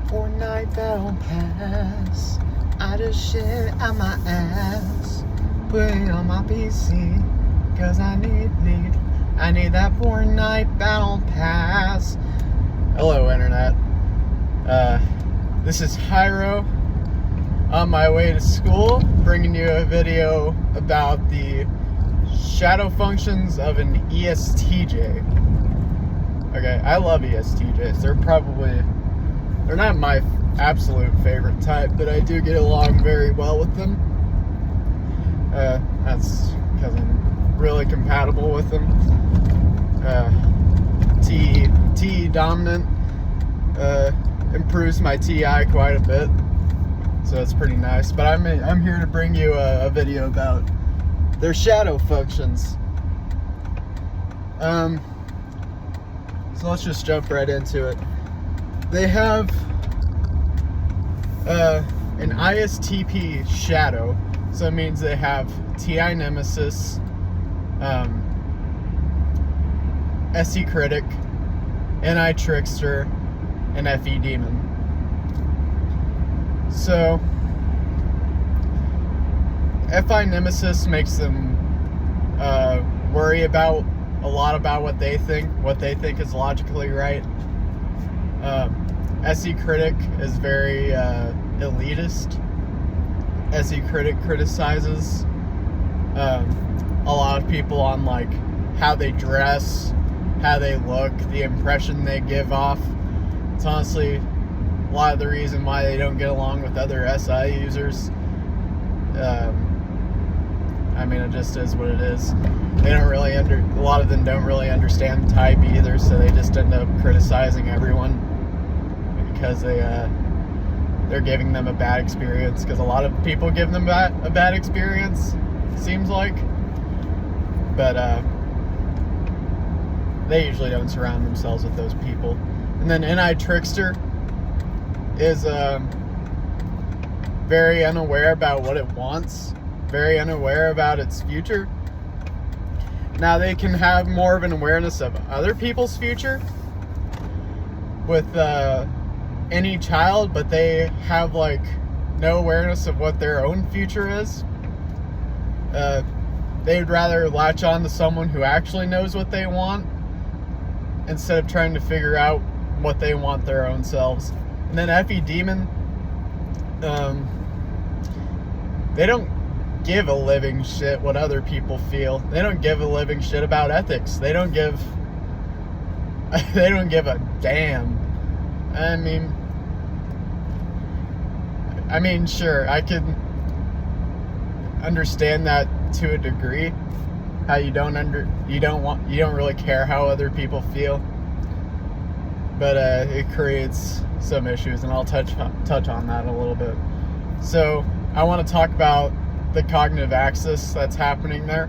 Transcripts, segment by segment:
Fortnite battle pass. I just shit out my ass. Put it on my PC. Cause I need that Fortnite battle pass. Hello, Internet. This is Hyro on my way to school, bringing you a video about the shadow functions of an ESTJ. Okay, I love ESTJs. They're not my absolute favorite type, but I do get along very well with them. That's because I'm really compatible with them. T dominant improves my TI quite a bit, so it's pretty nice. But I'm here to bring you a video about their shadow functions. So let's just jump right into it. They have an ISTP shadow, so it means they have TI nemesis, SE critic, NI trickster, and FE demon. So FI nemesis makes them worry about a lot about what they think is logically right. SE critic is very elitist. SE critic criticizes a lot of people on like how they dress, how they look, the impression they give off. It's honestly a lot of the reason why they don't get along with other SI users. I mean, it just is what it is. They don't really a lot of them don't really understand type either, so they just end up criticizing everyone because they're giving them a bad experience, because a lot of people give them a bad experience, seems like. But they usually don't surround themselves with those people. And then NI trickster is very unaware about what it wants, very unaware about its future. Now, they can have more of an awareness of other people's future with any child, but they have like no awareness of what their own future is. They would rather latch on to someone who actually knows what they want instead of trying to figure out what they want their own selves. And then FE demon, they don't give a living shit what other people feel. They don't give a living shit about ethics. They don't give a damn. I mean, sure, I could understand that to a degree. How you don't really care how other people feel. But it creates some issues, and I'll touch on that a little bit. So I want to talk about the cognitive axis that's happening there.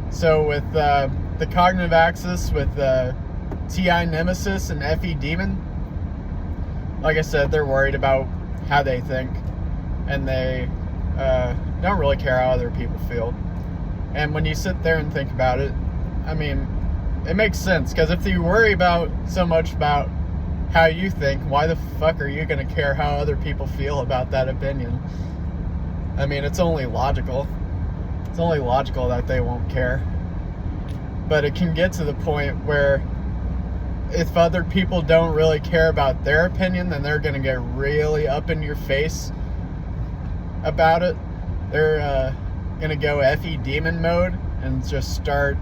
So with the cognitive axis with TI nemesis and FE demon, like I said, they're worried about how they think, and they don't really care how other people feel. And when you sit there and think about it, I mean, it makes sense, because if you worry so much about how you think, why the fuck are you going to care how other people feel about that opinion? I mean, it's only logical. It's only logical that they won't care. But it can get to the point where if other people don't really care about their opinion, then they're going to get really up in your face about it. They're going to go FE demon mode and just start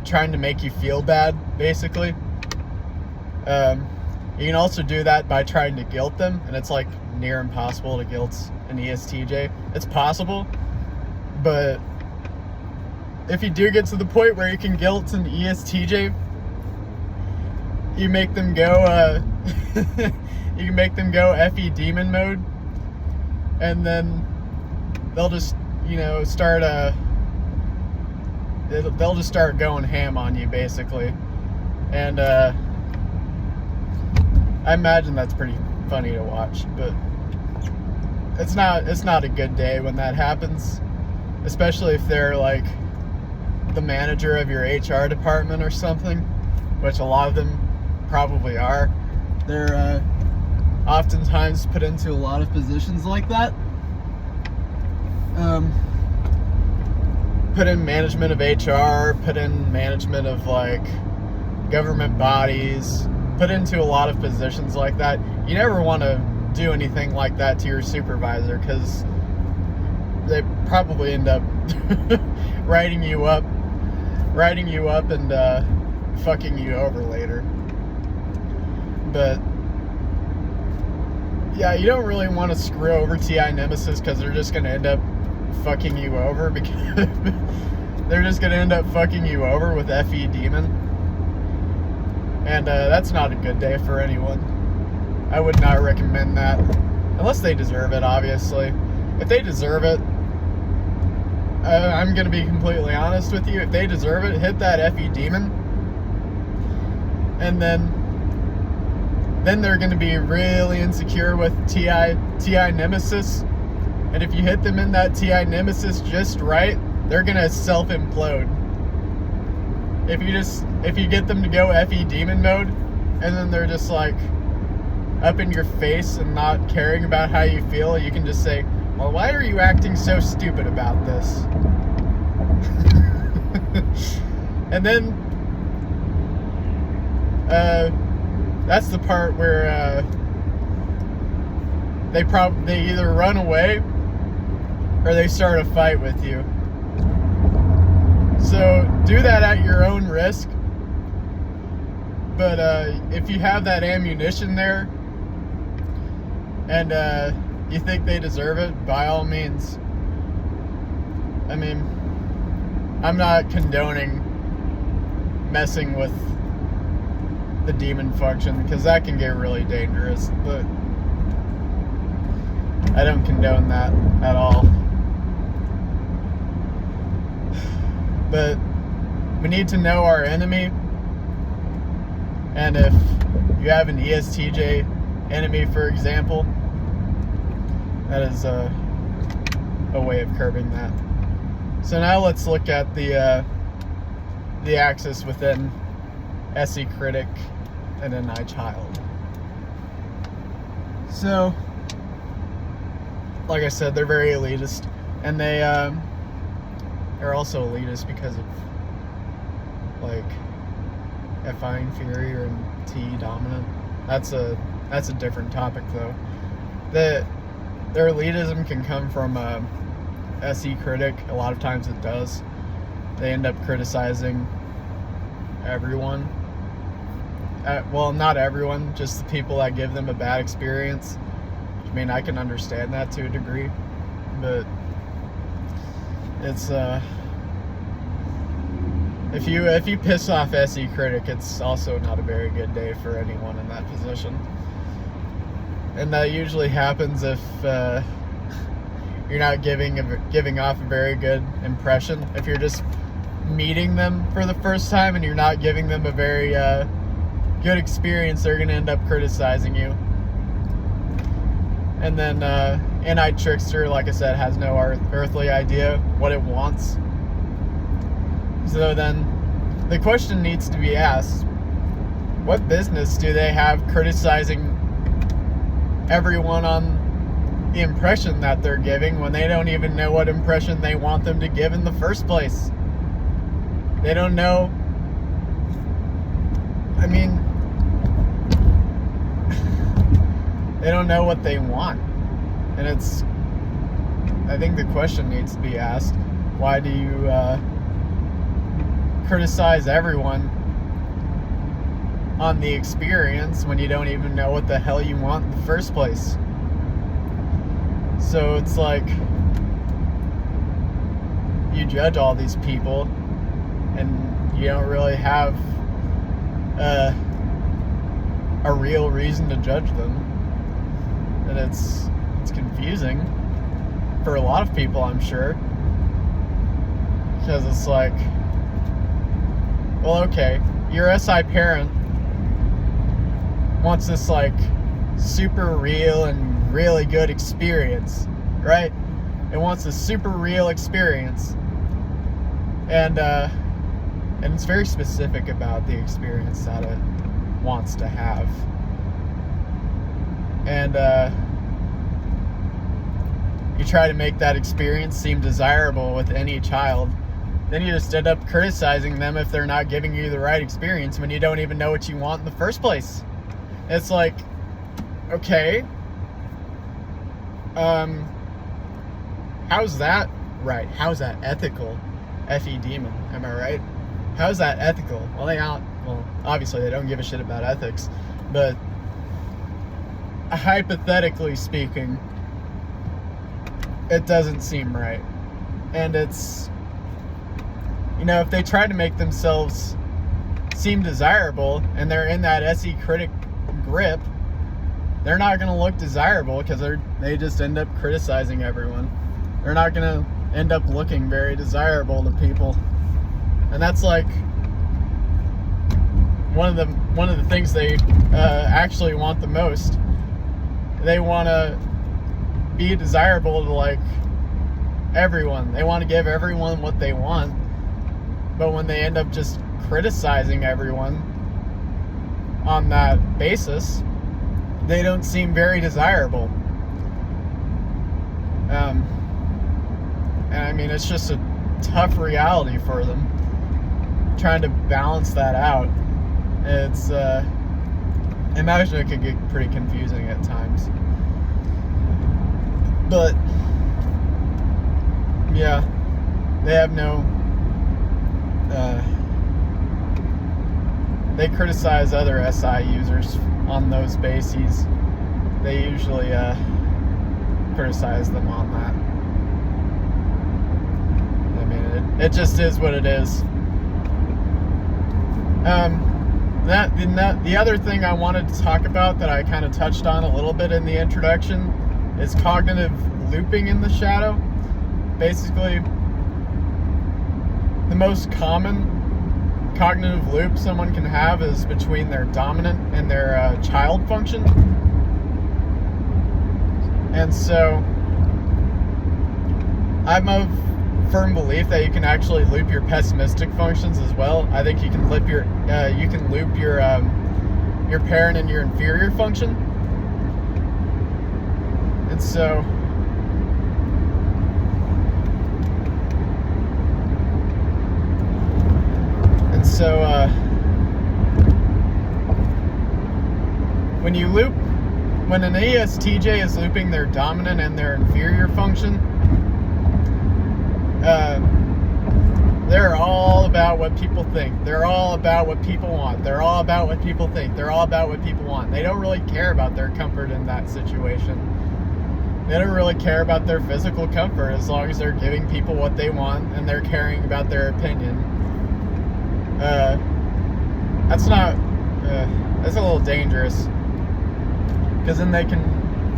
trying to make you feel bad, basically. You can also do that by trying to guilt them, and it's like near impossible to guilt an ESTJ. It's possible, but if you do get to the point where you can guilt an ESTJ, you make them go you can make them go FE demon mode, and then they'll just start they'll just start going ham on you, basically. And I imagine that's pretty funny to watch, but it's not a good day when that happens, especially if they're like the manager of your HR department or something, which a lot of them probably are. They're oftentimes put into a lot of positions like that. Put in management of HR, put in management of like government bodies, put into a lot of positions like that. You never want to do anything like that to your supervisor, because they probably end up writing you up and fucking you over later. But yeah, you don't really want to screw over TI Nemesis, because they're just going to end up fucking you over, because they're just going to end up fucking you over with FE Demon. And that's not a good day for anyone. I would not recommend that, unless they deserve it, obviously. If they deserve it, I'm going to be completely honest with you. If they deserve it, hit that FE Demon. And then they're going to be really insecure with TI Nemesis. And if you hit them in that TI Nemesis just right, they're going to self-implode. If you get them to go FE Demon mode, and then they're just like up in your face and not caring about how you feel, you can just say, well, why are you acting so stupid about this? And then that's the part where they either run away or they start a fight with you. So do that at your own risk. But if you have that ammunition there and you think they deserve it, by all means. I mean, I'm not condoning messing with the demon function, because that can get really dangerous, but I don't condone that at all. But we need to know our enemy, and if you have an ESTJ enemy, for example, that is a way of curbing that. So now let's look at the axis within SE Critic and NI Child. So, like I said, they're very elitist, and they are also elitist because of like FI inferior and T dominant. That's a different topic though. Their elitism can come from SE Critic. A lot of times it does. They end up criticizing everyone. Well, not everyone, just the people that give them a bad experience. I mean, I can understand that to a degree, but it's if you piss off SE Critic, it's also not a very good day for anyone in that position. And that usually happens if you're not giving off a very good impression. If you're just meeting them for the first time and you're not giving them a very good experience, they're going to end up criticizing you. And then NI Trickster, like I said, has no earthly idea what it wants. So then the question needs to be asked, what business do they have criticizing everyone on the impression that they're giving when they don't even know what impression they want them to give in the first place? They don't know. I mean, they don't know what they want. And I think the question needs to be asked, why do you criticize everyone on the experience when you don't even know what the hell you want in the first place? So it's like you judge all these people and you don't really have a real reason to judge them. And it's confusing for a lot of people, I'm sure, because it's like, well, okay, your SI parent wants this like super real and really good experience, right? It wants a super real experience, and it's very specific about the experience that it wants to have. and you try to make that experience seem desirable with any child, then you just end up criticizing them if they're not giving you the right experience when you don't even know what you want in the first place. It's like, okay, how's that right? How's that ethical? F.E. Demon, am I right? How's that ethical? Well, obviously they don't give a shit about ethics, but hypothetically speaking, it doesn't seem right. And it's, if they try to make themselves seem desirable and they're in that SE critic grip, they're not going to look desirable because they just end up criticizing everyone. They're not going to end up looking very desirable to people. And that's like one of the things they actually want the most. They want to be desirable to like everyone. They want to give everyone what they want. But when they end up just criticizing everyone on that basis, they don't seem very desirable. And I mean, it's just a tough reality for them, trying to balance that out. It's I imagine it could get pretty confusing at times. But yeah, they have no they criticize other SI users on those bases. They usually criticize them on that. I mean, it just is what it is. The other thing I wanted to talk about that I kind of touched on a little bit in the introduction is cognitive looping in the shadow. Basically, the most common cognitive loop someone can have is between their dominant and their child function. And so I'm of firm belief that you can actually loop your pessimistic functions as well. I think you can loop your parent and your inferior function. And so when an ESTJ is looping their dominant and their inferior function, they're all about what people think. They're all about what people want. They're all about what people think. They're all about what people want. They don't really care about their comfort in that situation. They don't really care about their physical comfort as long as they're giving people what they want and they're caring about their opinion. That's a little dangerous, because then they can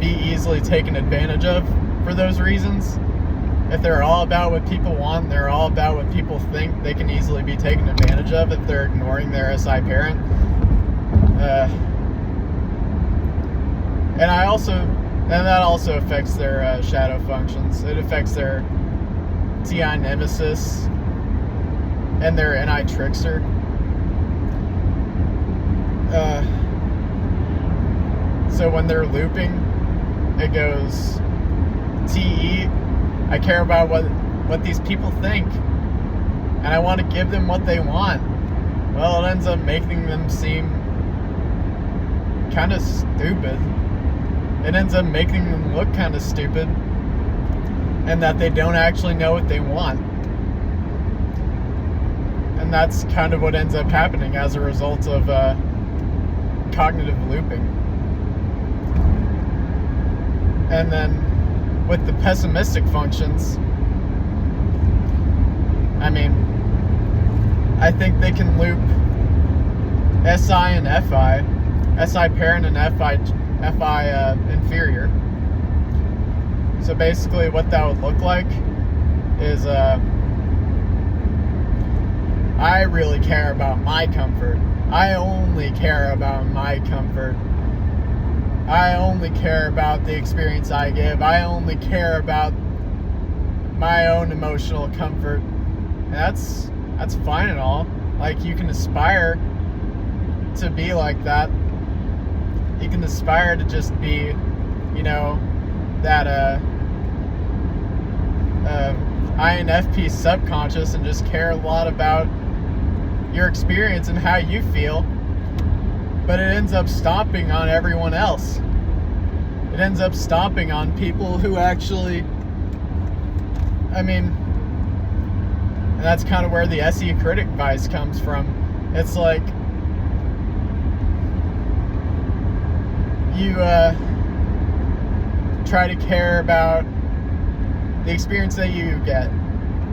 be easily taken advantage of for those reasons. If they're all about what people want, they're all about what people think, they can easily be taken advantage of if they're ignoring their SI parent. And that also affects their shadow functions. It affects their TI nemesis and their NI trickster. So when they're looping, it goes TE, I care about what these people think, and I want to give them what they want. Well, it ends up making them seem kind of stupid. It ends up making them look kind of stupid, and that they don't actually know what they want. And that's kind of what ends up happening as a result of cognitive looping. And then with the pessimistic functions, I mean, I think they can loop SI and FI, SI parent and FI inferior. So basically what that would look like is I really care about my comfort. I only care about my comfort. I only care about the experience I give. I only care about my own emotional comfort. And that's fine and all. Like, you can aspire to be like that. You can aspire to just be, that INFP subconscious and just care a lot about your experience and how you feel, but it ends up stomping on everyone else. It ends up stomping on people who actually, and that's kind of where the SE critic vice comes from. It's like you try to care about the experience that you get,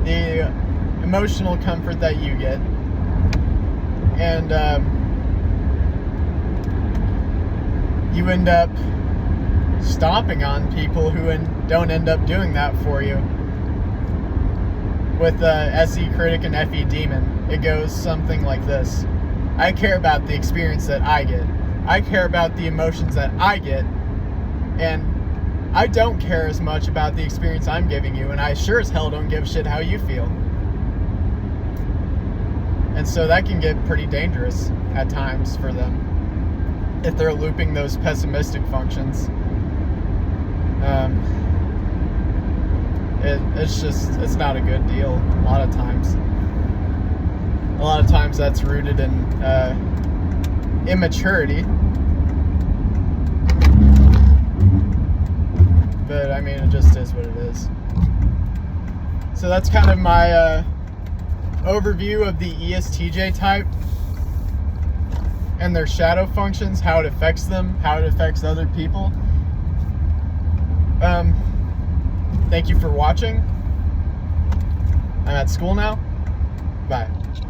the emotional comfort that you get, and you end up stomping on people who don't end up doing that for you. With SE critic and FE demon, it goes something like this. I care about the experience that I get. I care about the emotions that I get, and I don't care as much about the experience I'm giving you, and I sure as hell don't give a shit how you feel. And so that can get pretty dangerous at times for them if they're looping those pessimistic functions. It's not a good deal a lot of times. A lot of times that's rooted in immaturity. But it just is what it is. So that's kind of my overview of the ESTJ type and their shadow functions, how it affects them, how it affects other people. Thank you for watching. I'm at school now. Bye.